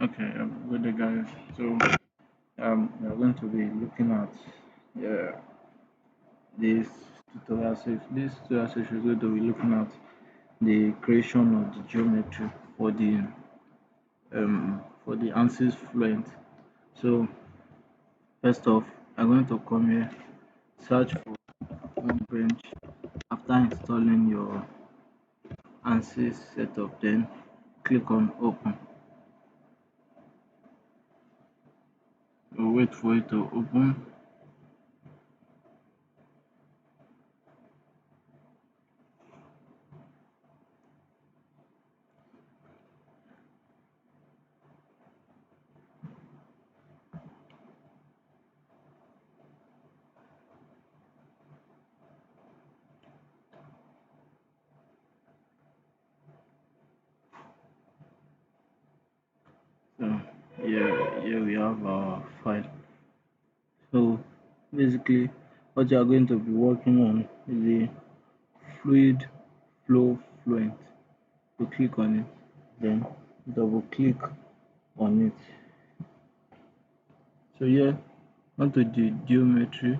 Okay, good day, guys. So, we're going to be looking at uh, this tutorial series. This tutorial series is going to be looking at the creation of the geometry for the Ansys Fluent. So, first off, I'm going to come here, search for one branch. After installing your Ansys setup, then click on Open. We'll wait for it to open. So, here we have our file. So basically what you are going to be working on is the fluid flow fluent. You click on it, then double click on it. So here onto the geometry,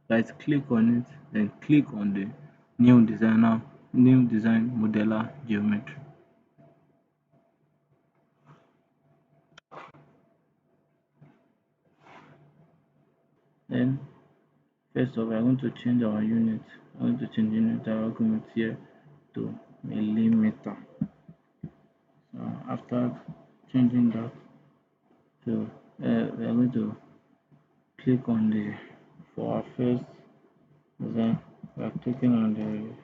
right click on it, then click on the new design modeler geometry. Then first of all, I'm going to change our unit. I'm going to change unit argument here to millimeter. So after changing that, so we are going to click on the for our first design. We are clicking on the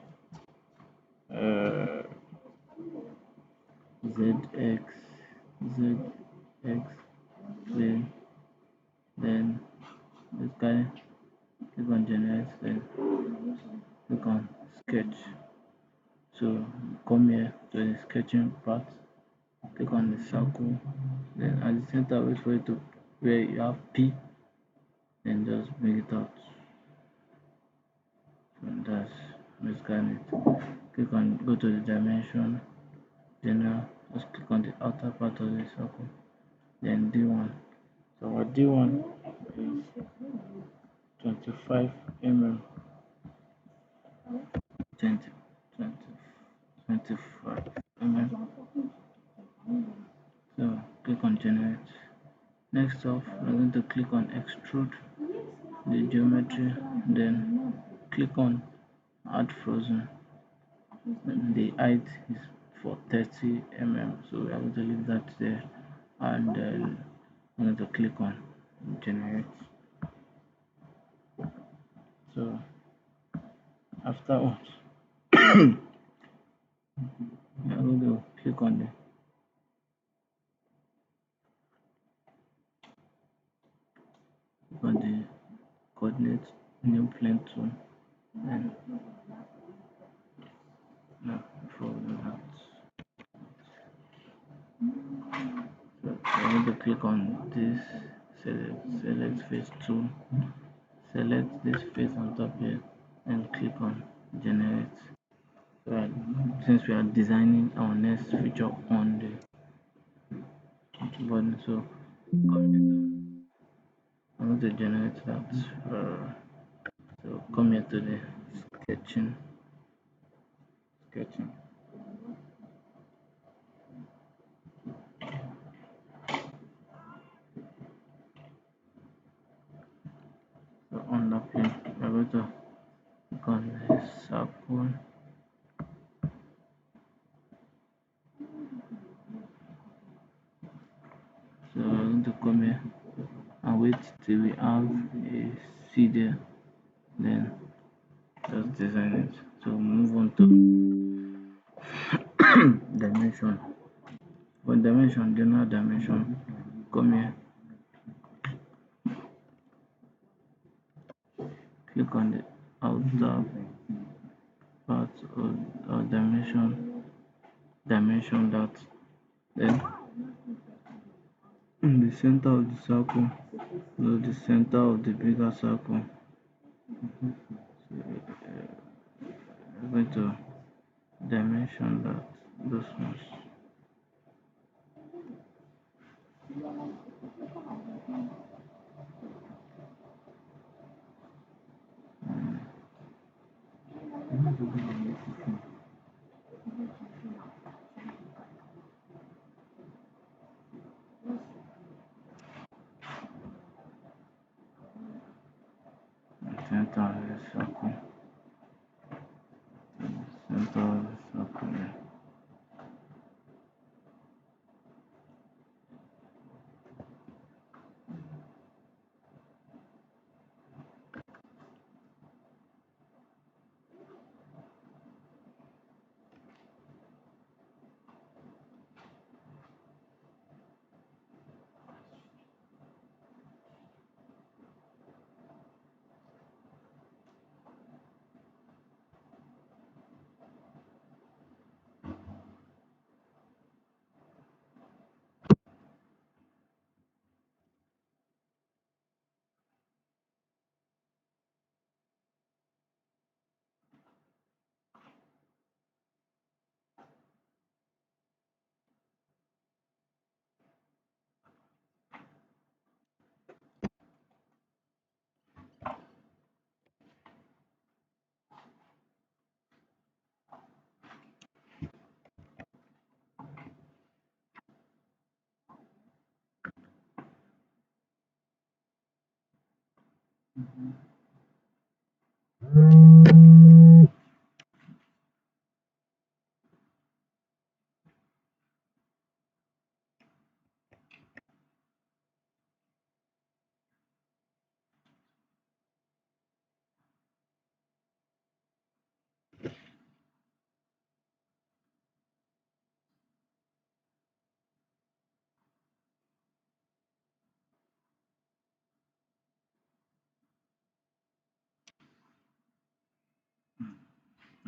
ZX ZX plane. Then this guy, click on generate, then click on sketch. So come here to the sketching part, click on the circle, then at the center wait for it to where you have P, then just bring it out. And that's basically it. Click on go to the dimension, general, just click on the outer part of the circle, then D1. So our D1 is 25 mm, 20, 20, 25 mm. So click on generate. Next off, we're going to click on extrude the geometry, then click on add frozen. The height is for 30 mm, so we are going to leave that there, and then I'm going to click on generate. So afterwards, I'm going to click on the coordinate new plane tool, and no, before we do that, so I'm going to click on this, select face tool, select this face on top here, and click on generate. So since we are designing our next feature on the button, so I'm going to generate that. So come here to the sketching. So on the plane, we're going to click on the circle. So we're going to come here and wait till we have a C there, then just design it. So move on to dimension. For dimension, general dimension, come here, click on the outer part of dimension that, then in the center of the circle, the center of the bigger circle, we're going to dimension that, those ones. center of the circle, center of the circle, yeah.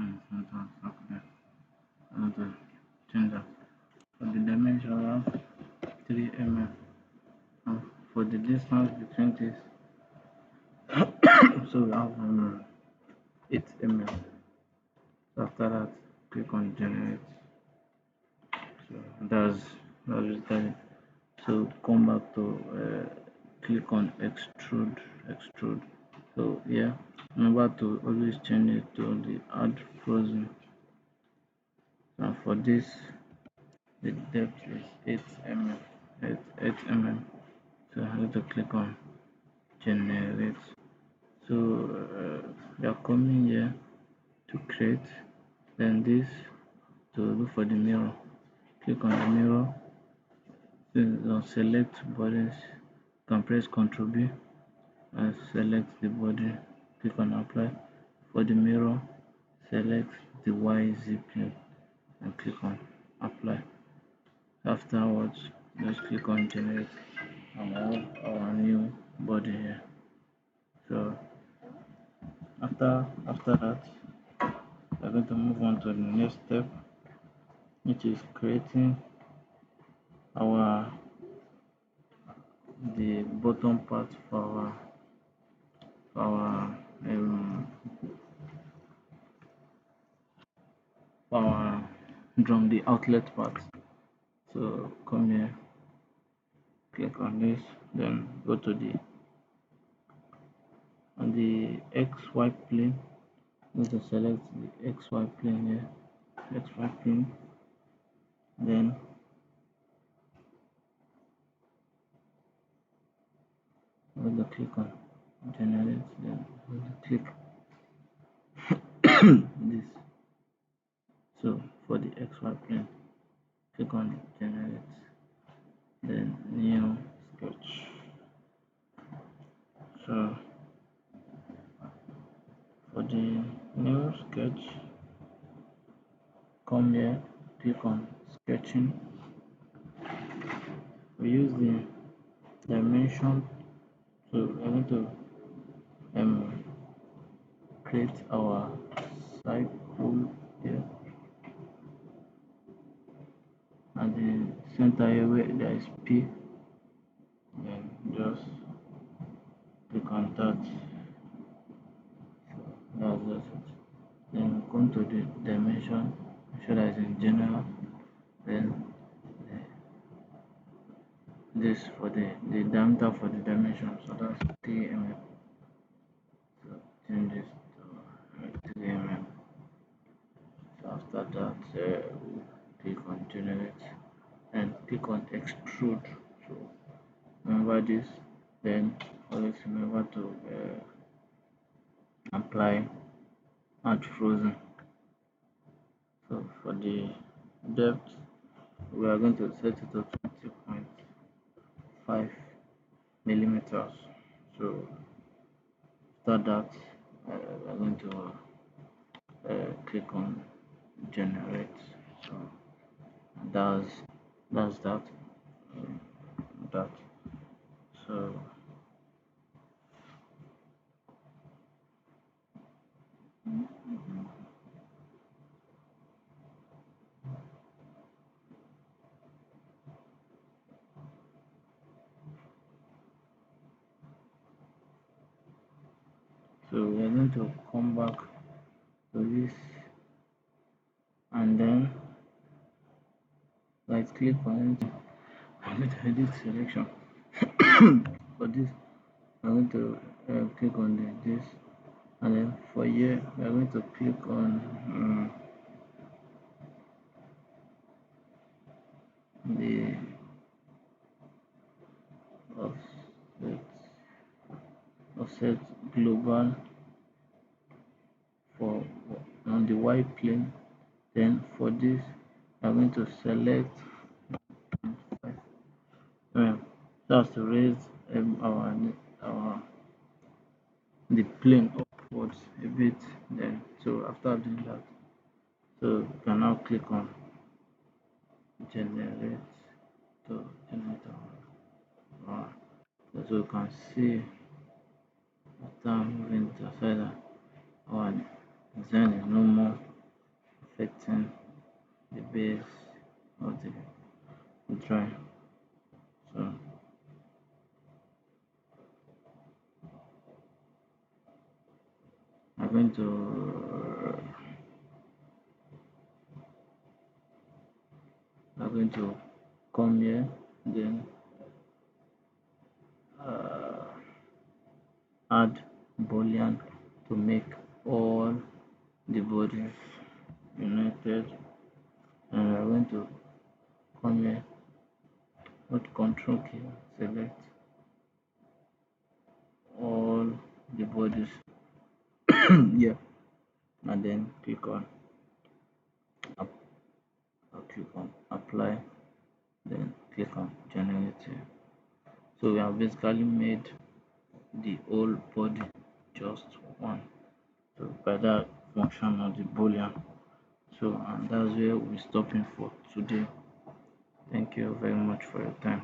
Center of the circle, yeah. I want to change that. For the dimension, we have 3 mm. And for the distance between this, so we have 8 mm. So after that, click on generate. So that's basically. So come back to click on extrude. So yeah, remember to always change it to the add frozen. And for this, the depth is 8 mm. 8 mm. So I have to click on generate. So we are coming here to create. Then this to look for the mirror. Click on the mirror. Then select bodies. You can press Ctrl B and select the body. Click on apply. For the mirror, select the YZ plane and click on apply. Afterwards, just click on generate and we have our new body here. So after that, we're going to move on to the next step, which is creating our the bottom part for our drum, the outlet part. So come here, click on this, then go to the on the XY plane. You need to select the XY plane here, XY plane, then I'm going to click on generate, then I'm going to click this. So for the XY plane, click on generate, then new sketch. So for the new sketch, come here, click on sketching. We use the dimension, so I'm going to create our cycle here at the center here where there is P, then just click on that. So that's just it. Then come to the dimension, make sure that it's in general, then this for the diameter for the dimension, so that's 3 mm. So change this to 3 mm. So after that, click on generate and click on extrude. So remember this, then always remember to apply add frozen. So for the depth, we are going to set it to 20.5 millimeters. So after that, we are going to click on generate. So that's that's that that. So we are going to come back to this, and then right click on anything. I'm going to edit selection. For this, I'm going to click on this, and then for here we are going to click on the offset offset global for on the y plane. Then for this, I'm going to select 5 so as to raise our the plane upwards a bit. Then so after doing that, so you can now click on generate to generate our so you can see after moving to the side, our design is no more affecting the base of the drawing. So I'm going to come here, then uh, add boolean to make all the bodies united, and we're going to come here, put control key, select all the bodies. Yeah, and then click on apply, then click on generate. So we have basically made the whole body just one, so by that function of the boolean. So and that's where we're stopping for today. Thank you very much for your time.